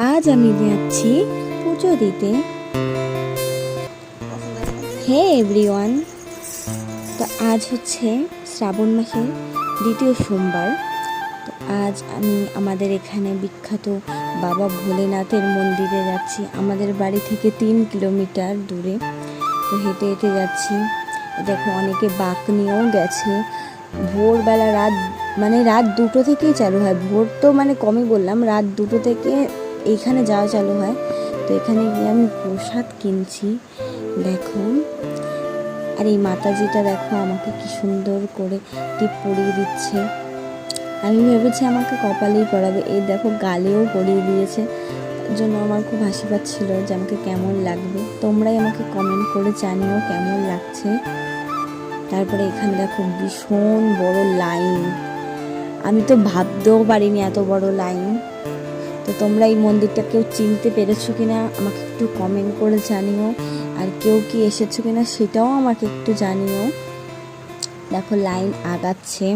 আজ আমি যাচ্ছি পুজো দিতে। হে এভরিওয়ান, তো আজ হচ্ছে শ্রাবণ মাসের দ্বিতীয় সোমবার। তো আজ আমি আমাদের এখানে বিখ্যাত বাবা ভোলেনাথের মন্দিরে যাচ্ছি। আমাদের বাড়ি থেকে 3 কিলোমিটার দূরে। তো হেঁটে হেঁটে যাচ্ছি। দেখো অনেকে বাঁক নিয়েও গেছে। ভোরবেলা রাত 2টো থেকেই চালু হয়। ভোর তো কমই বললাম, রাত 2টো থেকে এইখানে যাওয়া চালু হয়। তো এখানে গিয়ে আমি প্রসাদ কিনছি, দেখো। আর এই মাতাজিটা দেখো আমাকে কি সুন্দর করে টিপ পরিয়ে দিচ্ছে। আমি ভেবেছি আমাকে কপালেই পরাবে, এই দেখো গালেও পরিয়ে দিয়েছে। তার জন্য আমার খুব হাসি পাচ্ছিল যে আমাকে কেমন লাগবে। তোমরাই আমাকে কমেন্ট করে জানিও কেমন লাগছে। তারপরে এখানে দেখো ভীষণ বড় লাইন, আমি তো ভাবতেও পারিনি এত বড় লাইন। তো তোমরা এই মন্দিরটা কেউ চিনতে পেরেছো কিনা আমাকে একটু কমেন্ট করে জানিও। আর কেউ কি এসেছো কিনা সেটাও আমাকে একটু জানিও। দেখো লাইন আগাচ্ছে।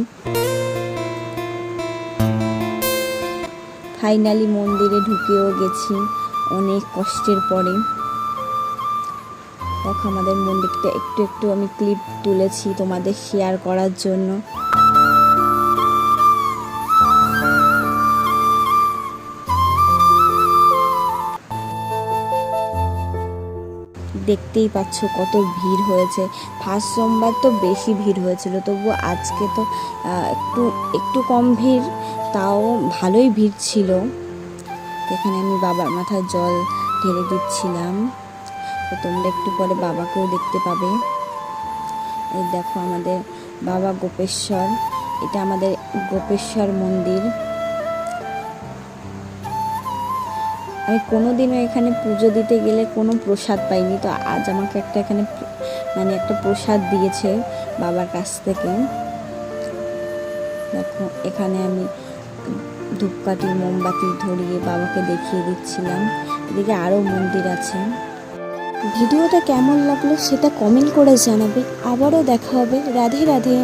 ফাইনালি মন্দিরে ঢুকেও গেছি অনেক কষ্টের পরে। দেখো আমাদের মন্দিরটা একটু একটু আমি ক্লিপ তুলেছি তোমাদের শেয়ার করার জন্য। দেখতেই পাচ্ছ কত ভিড় হয়েছে। ফার্স্ট সোমবার তো বেশি ভিড় হয়েছিল, তবু আজকে তো একটু কম ভিড়, তাও ভালোই ভিড় ছিল। এখানে আমি বাবার মাথায় জল ঢেলে দিচ্ছিলাম। তো তোমরা একটু পরে বাবাকেও দেখতে পাবে। এই দেখো আমাদের বাবা গোপেশ্বর, এটা আমাদের গোপেশ্বর মন্দির। আমি কোনোদিনও এখানে পুজো দিতে গেলে কোনো প্রসাদ পাইনি, তো আজ আমাকে এখানে একটা প্রসাদ দিয়েছে বাবার কাছ থেকে। দেখো এখানে আমি ধূপকাঠি মোমবাতি ধরিয়ে বাবাকে দেখিয়ে দিচ্ছিলাম। এদিকে আরও মন্দির আছে। ভিডিওটা কেমন লাগলো সেটা কমেন্ট করে জানাবে। আবারও দেখা হবে। রাধে রাধে।